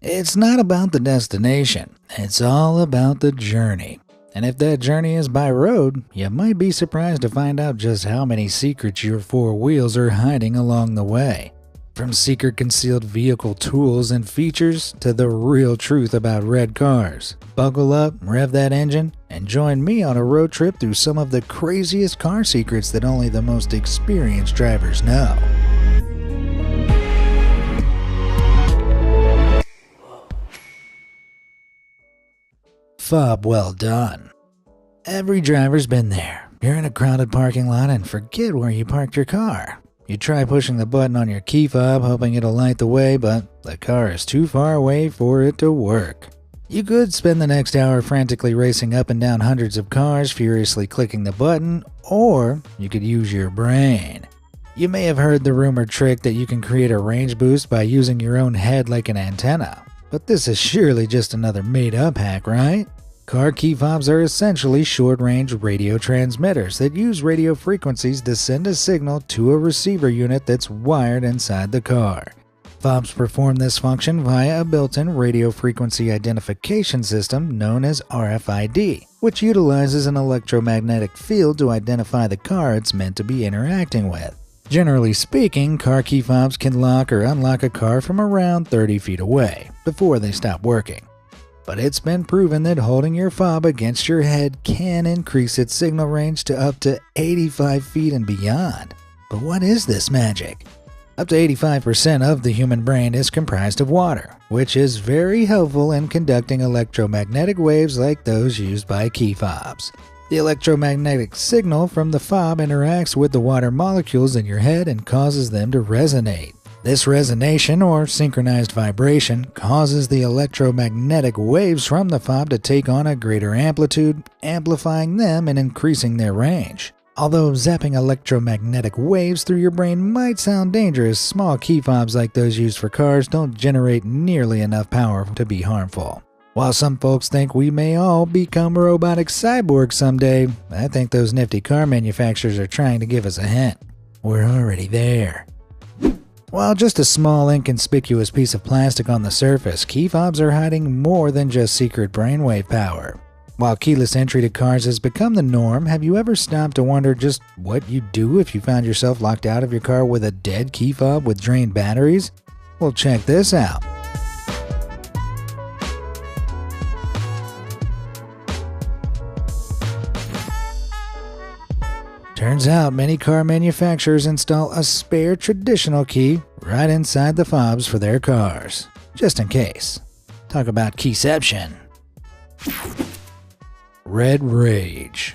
It's not about the destination, it's all about the journey. And if that journey is by road, you might be surprised to find out just how many secrets your four wheels are hiding along the way. From secret concealed vehicle tools and features to the real truth about red cars. Buckle up, rev that engine, and join me on a road trip through some of the craziest car secrets that only the most experienced drivers know. Fob well done. Every driver's been there. You're in a crowded parking lot and forget where you parked your car. You try pushing the button on your key fob hoping it'll light the way, but the car is too far away for it to work. You could spend the next hour frantically racing up and down hundreds of cars, furiously clicking the button, or you could use your brain. You may have heard the rumored trick that you can create a range boost by using your own head like an antenna, but this is surely just another made-up hack, right? Car key fobs are essentially short-range radio transmitters that use radio frequencies to send a signal to a receiver unit that's wired inside the car. Fobs perform this function via a built-in radio frequency identification system known as RFID, which utilizes an electromagnetic field to identify the car it's meant to be interacting with. Generally speaking, car key fobs can lock or unlock a car from around 30 feet away before they stop working. But it's been proven that holding your fob against your head can increase its signal range to up to 85 feet and beyond. But what is this magic? Up to 85% of the human brain is comprised of water, which is very helpful in conducting electromagnetic waves like those used by key fobs. The electromagnetic signal from the fob interacts with the water molecules in your head and causes them to resonate. This resonation, or synchronized vibration, causes the electromagnetic waves from the fob to take on a greater amplitude, amplifying them and increasing their range. Although zapping electromagnetic waves through your brain might sound dangerous, small key fobs like those used for cars don't generate nearly enough power to be harmful. While some folks think we may all become robotic cyborgs someday, I think those nifty car manufacturers are trying to give us a hint. We're already there. While just a small inconspicuous piece of plastic on the surface, key fobs are hiding more than just secret brainwave power. While keyless entry to cars has become the norm, have you ever stopped to wonder just what you'd do if you found yourself locked out of your car with a dead key fob with drained batteries? Well, check this out. Turns out many car manufacturers install a spare traditional key right inside the fobs for their cars, just in case. Talk about keyception. Red rage.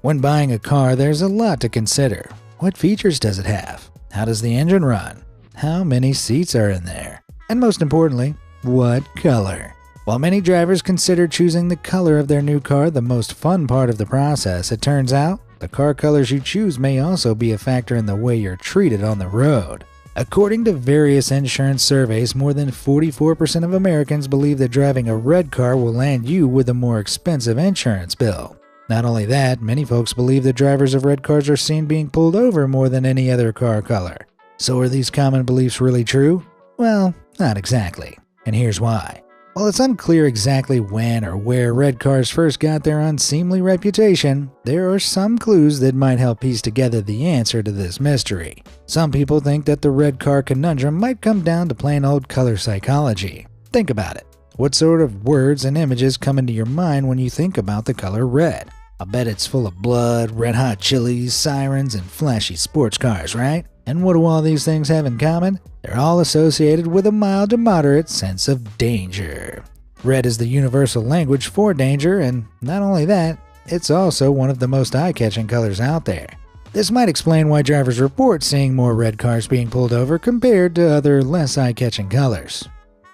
When buying a car, there's a lot to consider. What features does it have? How does the engine run? How many seats are in there? And most importantly, what color? While many drivers consider choosing the color of their new car the most fun part of the process, it turns out the car colors you choose may also be a factor in the way you're treated on the road. According to various insurance surveys, more than 44% of Americans believe that driving a red car will land you with a more expensive insurance bill. Not only that, many folks believe that drivers of red cars are seen being pulled over more than any other car color. So are these common beliefs really true? Well, not exactly. And here's why. While it's unclear exactly when or where red cars first got their unseemly reputation, there are some clues that might help piece together the answer to this mystery. Some people think that the red car conundrum might come down to plain old color psychology. Think about it. What sort of words and images come into your mind when you think about the color red? I bet it's full of blood, red-hot chilies, sirens, and flashy sports cars, right? And what do all these things have in common? They're all associated with a mild to moderate sense of danger. Red is the universal language for danger, and not only that, it's also one of the most eye-catching colors out there. This might explain why drivers report seeing more red cars being pulled over compared to other less eye-catching colors.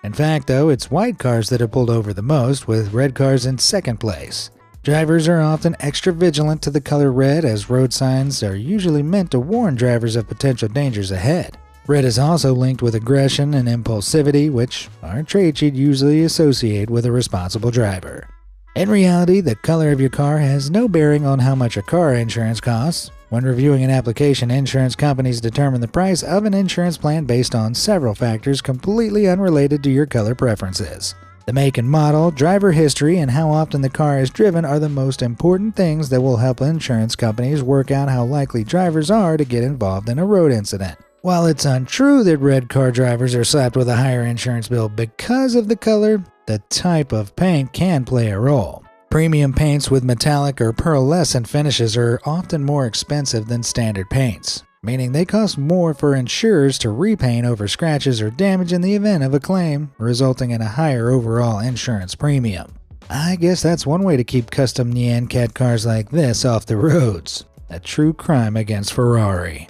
In fact, though, it's white cars that are pulled over the most, with red cars in second place. Drivers are often extra vigilant to the color red, as road signs are usually meant to warn drivers of potential dangers ahead. Red is also linked with aggression and impulsivity, which are traits you'd usually associate with a responsible driver. In reality, the color of your car has no bearing on how much a car insurance costs, When reviewing an application, insurance companies determine the price of an insurance plan based on several factors completely unrelated to your color preferences. The make and model, driver history, and how often the car is driven are the most important things that will help insurance companies work out how likely drivers are to get involved in a road incident. While it's untrue that red car drivers are slapped with a higher insurance bill because of the color, the type of paint can play a role. Premium paints with metallic or pearlescent finishes are often more expensive than standard paints, meaning they cost more for insurers to repaint over scratches or damage in the event of a claim, resulting in a higher overall insurance premium. I guess that's one way to keep custom Nyan Cat cars like this off the roads. A true crime against Ferrari.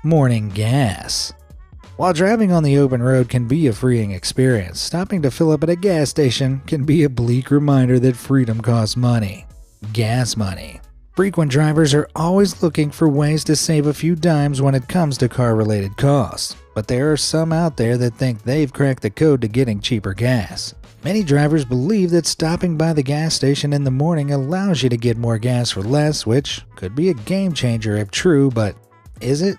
Morning gas. While driving on the open road can be a freeing experience, stopping to fill up at a gas station can be a bleak reminder that freedom costs money. Gas money. Frequent drivers are always looking for ways to save a few dimes when it comes to car-related costs, but there are some out there that think they've cracked the code to getting cheaper gas. Many drivers believe that stopping by the gas station in the morning allows you to get more gas for less, which could be a game changer if true, but is it?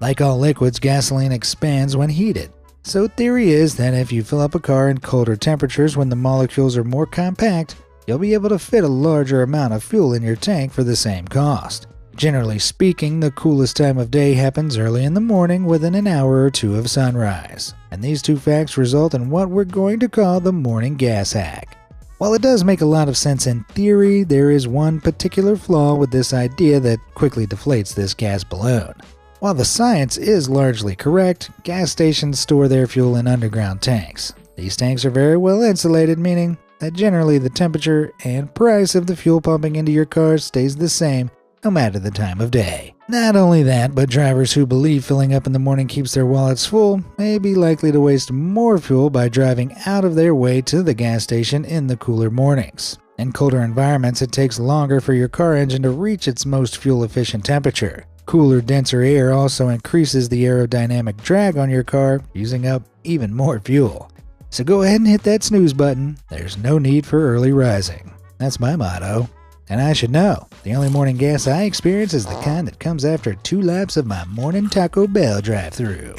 Like all liquids, gasoline expands when heated. So theory is that if you fill up a car in colder temperatures when the molecules are more compact, you'll be able to fit a larger amount of fuel in your tank for the same cost. Generally speaking, the coolest time of day happens early in the morning within an hour or two of sunrise. And these two facts result in what we're going to call the morning gas hack. While it does make a lot of sense in theory, there is one particular flaw with this idea that quickly deflates this gas balloon. While the science is largely correct, gas stations store their fuel in underground tanks. These tanks are very well insulated, meaning that generally the temperature and price of the fuel pumping into your car stays the same no matter the time of day. Not only that, but drivers who believe filling up in the morning keeps their wallets full may be likely to waste more fuel by driving out of their way to the gas station in the cooler mornings. In colder environments, it takes longer for your car engine to reach its most fuel-efficient temperature. Cooler, denser air also increases the aerodynamic drag on your car, using up even more fuel. So go ahead and hit that snooze button. There's no need for early rising. That's my motto. And I should know, the only morning gas I experience is the kind that comes after 2 laps of my morning Taco Bell drive-thru.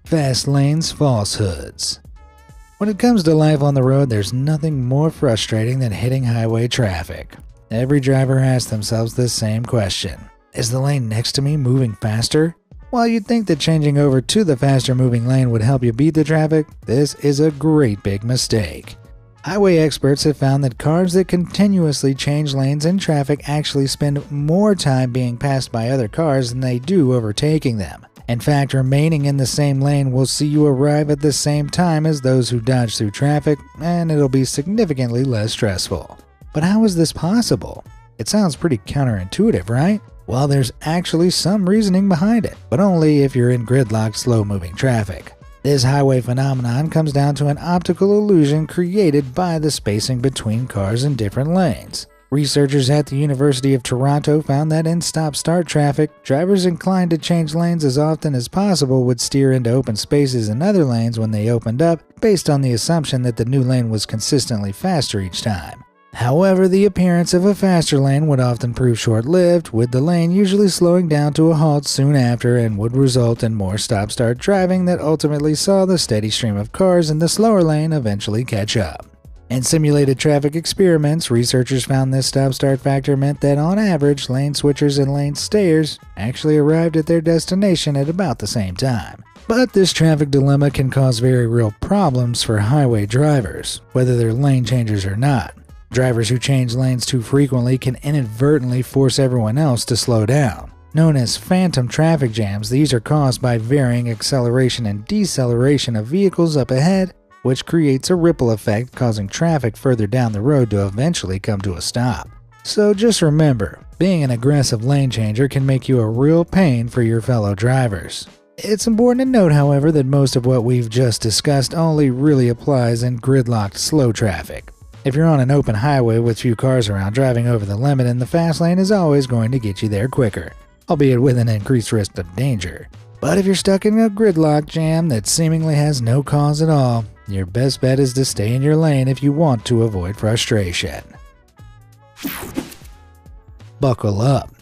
Fast lanes falsehoods. When it comes to life on the road, there's nothing more frustrating than hitting highway traffic. Every driver asks themselves this same question. Is the lane next to me moving faster? While you'd think that changing over to the faster moving lane would help you beat the traffic, this is a great big mistake. Highway experts have found that cars that continuously change lanes in traffic actually spend more time being passed by other cars than they do overtaking them. In fact, remaining in the same lane will see you arrive at the same time as those who dodge through traffic, and it'll be significantly less stressful. But how is this possible? It sounds pretty counterintuitive, right? Well, there's actually some reasoning behind it, but only if you're in gridlocked, slow-moving traffic. This highway phenomenon comes down to an optical illusion created by the spacing between cars in different lanes. Researchers at the University of Toronto found that in stop-start traffic, drivers inclined to change lanes as often as possible would steer into open spaces in other lanes when they opened up, based on the assumption that the new lane was consistently faster each time. However, the appearance of a faster lane would often prove short-lived, with the lane usually slowing down to a halt soon after and would result in more stop-start driving that ultimately saw the steady stream of cars in the slower lane eventually catch up. In simulated traffic experiments, researchers found this stop-start factor meant that on average, lane switchers and lane stayers actually arrived at their destination at about the same time. But this traffic dilemma can cause very real problems for highway drivers, whether they're lane changers or not. Drivers who change lanes too frequently can inadvertently force everyone else to slow down. Known as phantom traffic jams, these are caused by varying acceleration and deceleration of vehicles up ahead, which creates a ripple effect causing traffic further down the road to eventually come to a stop. So just remember, being an aggressive lane changer can make you a real pain for your fellow drivers. It's important to note, however, that most of what we've just discussed only really applies in gridlocked slow traffic. If you're on an open highway with few cars around, driving over the limit in the fast lane is always going to get you there quicker, albeit with an increased risk of danger. But if you're stuck in a gridlock jam that seemingly has no cause at all, your best bet is to stay in your lane if you want to avoid frustration. buckle up.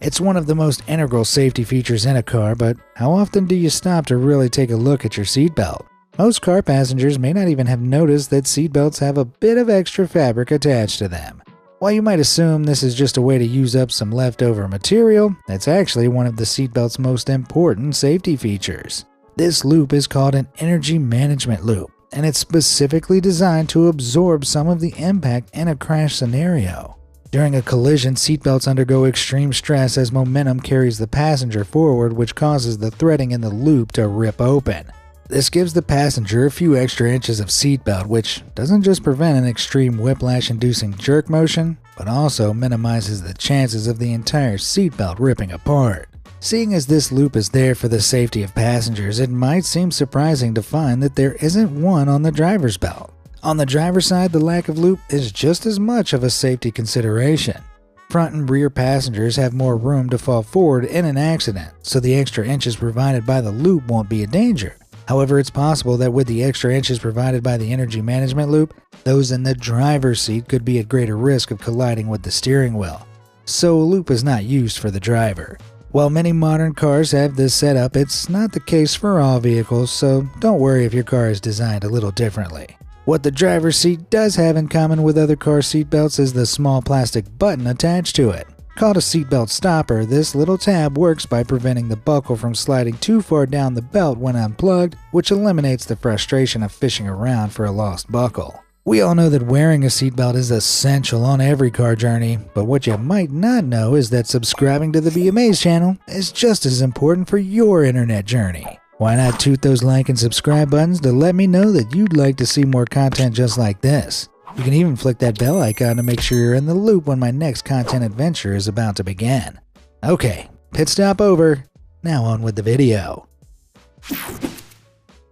It's one of the most integral safety features in a car, but how often do you stop to really take a look at your seatbelt? Most car passengers may not even have noticed that seatbelts have a bit of extra fabric attached to them. While you might assume this is just a way to use up some leftover material, it's actually one of the seatbelt's most important safety features. This loop is called an energy management loop, and it's specifically designed to absorb some of the impact in a crash scenario. During a collision, seatbelts undergo extreme stress as momentum carries the passenger forward, which causes the threading in the loop to rip open. This gives the passenger a few extra inches of seatbelt, which doesn't just prevent an extreme whiplash-inducing jerk motion, but also minimizes the chances of the entire seatbelt ripping apart. Seeing as this loop is there for the safety of passengers, it might seem surprising to find that there isn't one on the driver's belt. On the driver's side, the lack of loop is just as much of a safety consideration. Front and rear passengers have more room to fall forward in an accident, so the extra inches provided by the loop won't be a danger. However, it's possible that with the extra inches provided by the energy management loop, those in the driver's seat could be at greater risk of colliding with the steering wheel. So a loop is not used for the driver. While many modern cars have this setup, it's not the case for all vehicles, so don't worry if your car is designed a little differently. What the driver's seat does have in common with other car seatbelts is the small plastic button attached to it. Called a seatbelt stopper, this little tab works by preventing the buckle from sliding too far down the belt when unplugged, which eliminates the frustration of fishing around for a lost buckle. We all know that wearing a seatbelt is essential on every car journey, but what you might not know is that subscribing to the BMA's channel is just as important for your internet journey. Why not toot those like and subscribe buttons to let me know that you'd like to see more content just like this? You can even flick that bell icon to make sure you're in the loop when my next content adventure is about to begin. Okay, pit stop over. Now on with the video.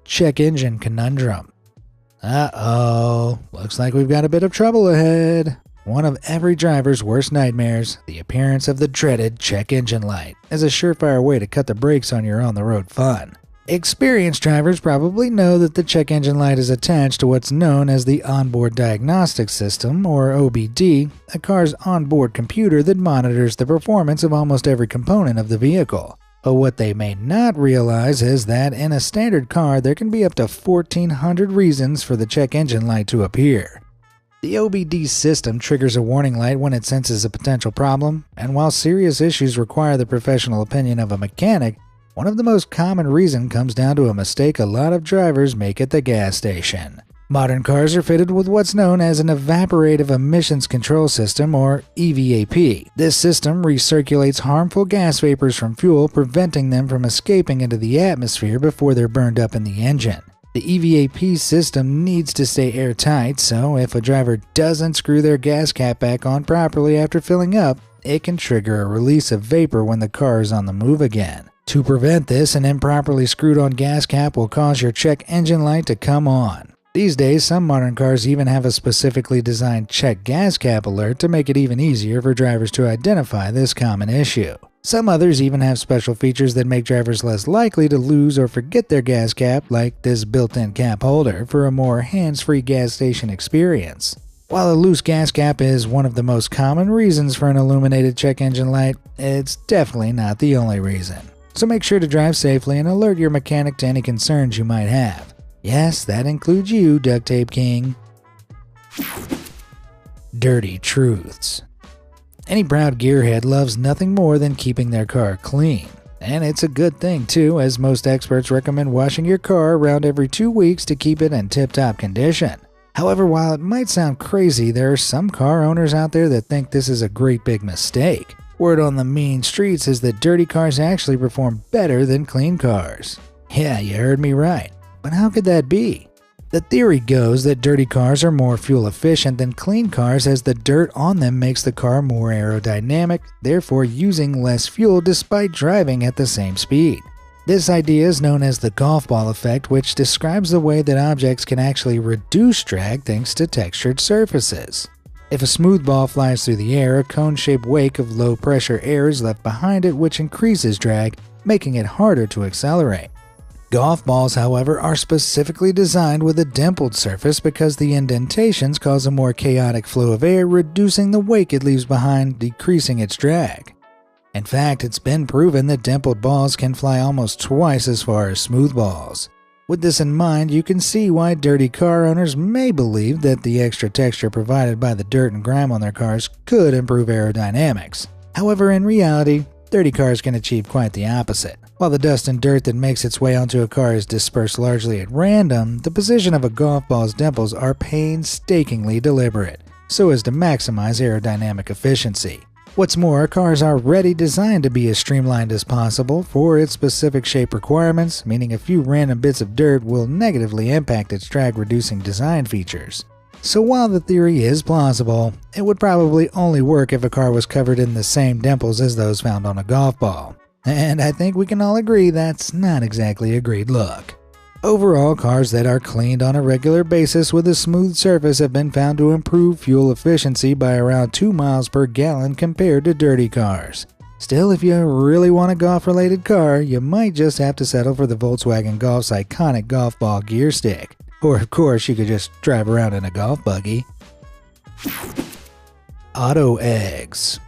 Check engine conundrum. Uh-oh, looks like we've got a bit of trouble ahead. One of every driver's worst nightmares, the appearance of the dreaded check engine light, is a surefire way to cut the brakes on your on-the-road fun. Experienced drivers probably know that the check engine light is attached to what's known as the Onboard Diagnostic System, or OBD, a car's onboard computer that monitors the performance of almost every component of the vehicle. But what they may not realize is that in a standard car there can be up to 1,400 reasons for the check engine light to appear. The OBD system triggers a warning light when it senses a potential problem, and while serious issues require the professional opinion of a mechanic, one of the most common reasons comes down to a mistake a lot of drivers make at the gas station. Modern cars are fitted with what's known as an Evaporative Emissions Control System, or EVAP. This system recirculates harmful gas vapors from fuel, preventing them from escaping into the atmosphere before they're burned up in the engine. The EVAP system needs to stay airtight, so if a driver doesn't screw their gas cap back on properly after filling up, it can trigger a release of vapor when the car is on the move again. To prevent this, an improperly screwed on gas cap will cause your check engine light to come on. These days, some modern cars even have a specifically designed check gas cap alert to make it even easier for drivers to identify this common issue. Some others even have special features that make drivers less likely to lose or forget their gas cap, like this built-in cap holder for a more hands-free gas station experience. While a loose gas cap is one of the most common reasons for an illuminated check engine light, it's definitely not the only reason. So make sure to drive safely and alert your mechanic to any concerns you might have. Yes, that includes you, Duct Tape King. Dirty truths. Any proud gearhead loves nothing more than keeping their car clean. And it's a good thing too, as most experts recommend washing your car around every 2 weeks to keep it in tip-top condition. However, while it might sound crazy, there are some car owners out there that think this is a great big mistake. Word on the mean streets is that dirty cars actually perform better than clean cars. Yeah, you heard me right. But how could that be? The theory goes that dirty cars are more fuel efficient than clean cars, as the dirt on them makes the car more aerodynamic, therefore using less fuel despite driving at the same speed. This idea is known as the golf ball effect, which describes the way that objects can actually reduce drag thanks to textured surfaces. If a smooth ball flies through the air, a cone-shaped wake of low-pressure air is left behind it, which increases drag, making it harder to accelerate. Golf balls, however, are specifically designed with a dimpled surface because the indentations cause a more chaotic flow of air, reducing the wake it leaves behind, decreasing its drag. In fact, it's been proven that dimpled balls can fly almost twice as far as smooth balls. With this in mind, you can see why dirty car owners may believe that the extra texture provided by the dirt and grime on their cars could improve aerodynamics. However, in reality, dirty cars can achieve quite the opposite. While the dust and dirt that makes its way onto a car is dispersed largely at random, the position of a golf ball's dimples are painstakingly deliberate, so as to maximize aerodynamic efficiency. What's more, cars are already designed to be as streamlined as possible for its specific shape requirements, meaning a few random bits of dirt will negatively impact its drag-reducing design features. So while the theory is plausible, it would probably only work if a car was covered in the same dimples as those found on a golf ball. And I think we can all agree that's not exactly a great look. Overall, cars that are cleaned on a regular basis with a smooth surface have been found to improve fuel efficiency by around 2 miles per gallon compared to dirty cars. Still, if you really want a golf-related car, you might just have to settle for the Volkswagen Golf's iconic golf ball gear stick. Or of course, you could just drive around in a golf buggy. Auto eggs.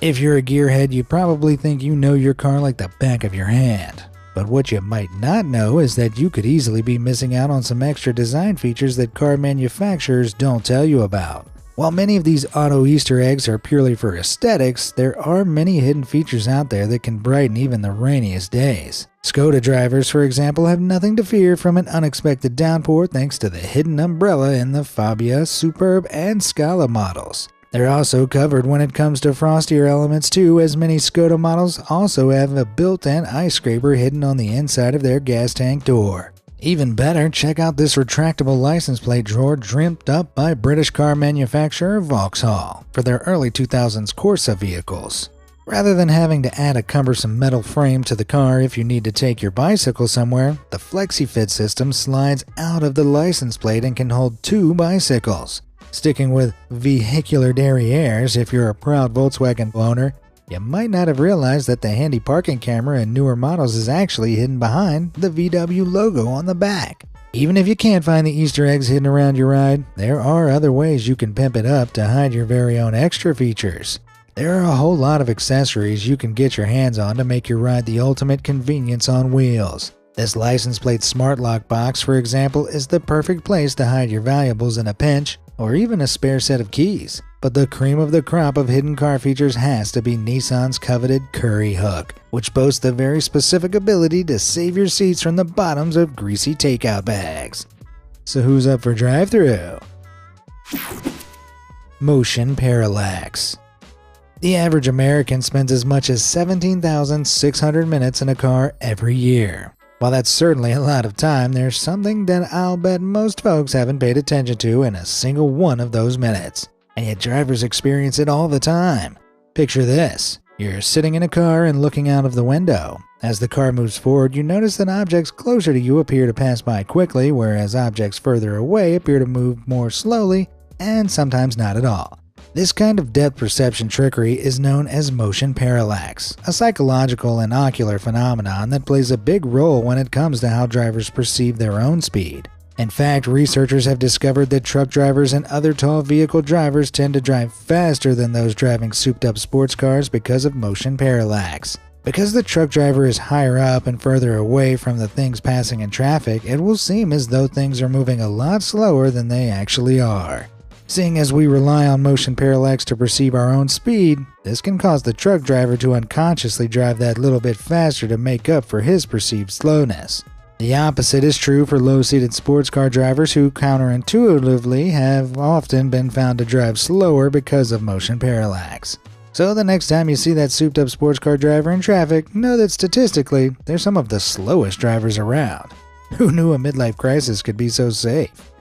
If you're a gearhead, you probably think you know your car like the back of your hand. But what you might not know is that you could easily be missing out on some extra design features that car manufacturers don't tell you about. While many of these auto Easter eggs are purely for aesthetics, there are many hidden features out there that can brighten even the rainiest days. Skoda drivers, for example, have nothing to fear from an unexpected downpour thanks to the hidden umbrella in the Fabia, Superb, and Scala models. They're also covered when it comes to frostier elements too, as many Skoda models also have a built-in ice scraper hidden on the inside of their gas tank door. Even better, check out this retractable license plate drawer dreamt up by British car manufacturer Vauxhall for their early 2000s Corsa vehicles. Rather than having to add a cumbersome metal frame to the car if you need to take your bicycle somewhere, the FlexiFit system slides out of the license plate and can hold 2 bicycles. Sticking with vehicular derrieres, if you're a proud Volkswagen owner, you might not have realized that the handy parking camera in newer models is actually hidden behind the VW logo on the back. Even if you can't find the Easter eggs hidden around your ride, there are other ways you can pimp it up to hide your very own extra features. There are a whole lot of accessories you can get your hands on to make your ride the ultimate convenience on wheels. This license plate smart lock box, for example, is the perfect place to hide your valuables in a pinch, or even a spare set of keys. But the cream of the crop of hidden car features has to be Nissan's coveted Curry Hook, which boasts the very specific ability to save your seats from the bottoms of greasy takeout bags. So who's up for drive-thru? Motion parallax. The average American spends as much as 17,600 minutes in a car every year. While that's certainly a lot of time, there's something that I'll bet most folks haven't paid attention to in a single one of those minutes. And yet drivers experience it all the time. Picture this. You're sitting in a car and looking out of the window. As the car moves forward, you notice that objects closer to you appear to pass by quickly, whereas objects further away appear to move more slowly, and sometimes not at all. This kind of depth perception trickery is known as motion parallax, a psychological and ocular phenomenon that plays a big role when it comes to how drivers perceive their own speed. In fact, researchers have discovered that truck drivers and other tall vehicle drivers tend to drive faster than those driving souped-up sports cars because of motion parallax. Because the truck driver is higher up and further away from the things passing in traffic, it will seem as though things are moving a lot slower than they actually are. Seeing as we rely on motion parallax to perceive our own speed, this can cause the truck driver to unconsciously drive that little bit faster to make up for his perceived slowness. The opposite is true for low-seated sports car drivers who counterintuitively have often been found to drive slower because of motion parallax. So the next time you see that souped-up sports car driver in traffic, know that statistically, they're some of the slowest drivers around. Who knew a midlife crisis could be so safe?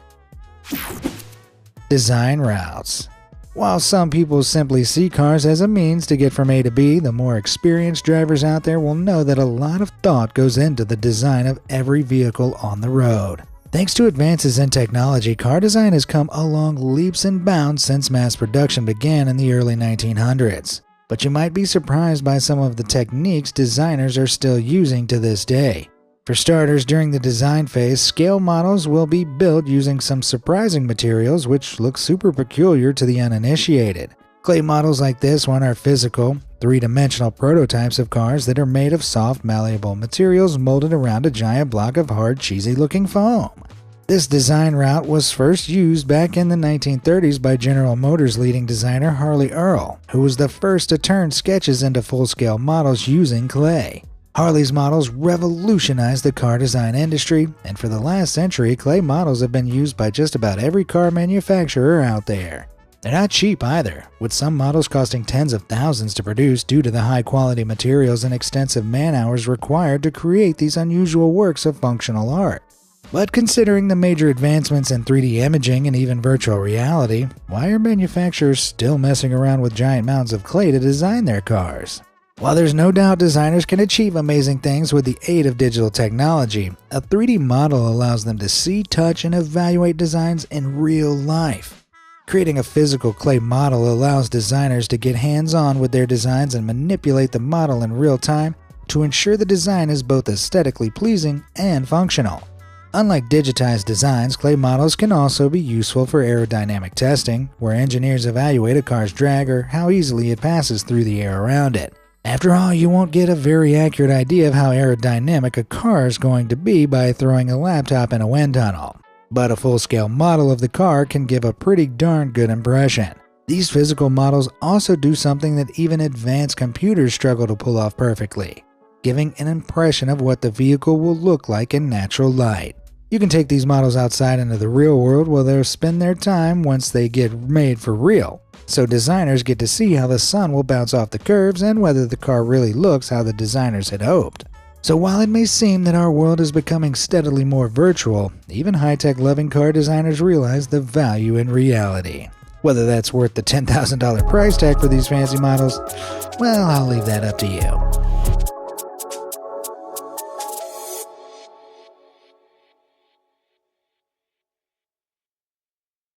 Design routes. While some people simply see cars as a means to get from A to B, the more experienced drivers out there will know that a lot of thought goes into the design of every vehicle on the road. Thanks to advances in technology, car design has come along leaps and bounds since mass production began in the early 1900s. But you might be surprised by some of the techniques designers are still using to this day. For starters, during the design phase, scale models will be built using some surprising materials which look super peculiar to the uninitiated. Clay models like this one are physical, three-dimensional prototypes of cars that are made of soft, malleable materials molded around a giant block of hard, cheesy-looking foam. This design route was first used back in the 1930s by General Motors' leading designer Harley Earl, who was the first to turn sketches into full-scale models using clay. Harley's models revolutionized the car design industry, and for the last century, clay models have been used by just about every car manufacturer out there. They're not cheap either, with some models costing tens of thousands to produce due to the high-quality materials and extensive man-hours required to create these unusual works of functional art. But considering the major advancements in 3D imaging and even virtual reality, why are manufacturers still messing around with giant mounds of clay to design their cars? While there's no doubt designers can achieve amazing things with the aid of digital technology, a 3D model allows them to see, touch, and evaluate designs in real life. Creating a physical clay model allows designers to get hands-on with their designs and manipulate the model in real time to ensure the design is both aesthetically pleasing and functional. Unlike digitized designs, clay models can also be useful for aerodynamic testing, where engineers evaluate a car's drag or how easily it passes through the air around it. After all, you won't get a very accurate idea of how aerodynamic a car is going to be by throwing a laptop in a wind tunnel. But a full-scale model of the car can give a pretty darn good impression. These physical models also do something that even advanced computers struggle to pull off perfectly, giving an impression of what the vehicle will look like in natural light. You can take these models outside into the real world where they'll spend their time once they get made for real. So designers get to see how the sun will bounce off the curves and whether the car really looks how the designers had hoped. So while it may seem that our world is becoming steadily more virtual, even high-tech loving car designers realize the value in reality. Whether that's worth the $10,000 price tag for these fancy models, well, I'll leave that up to you.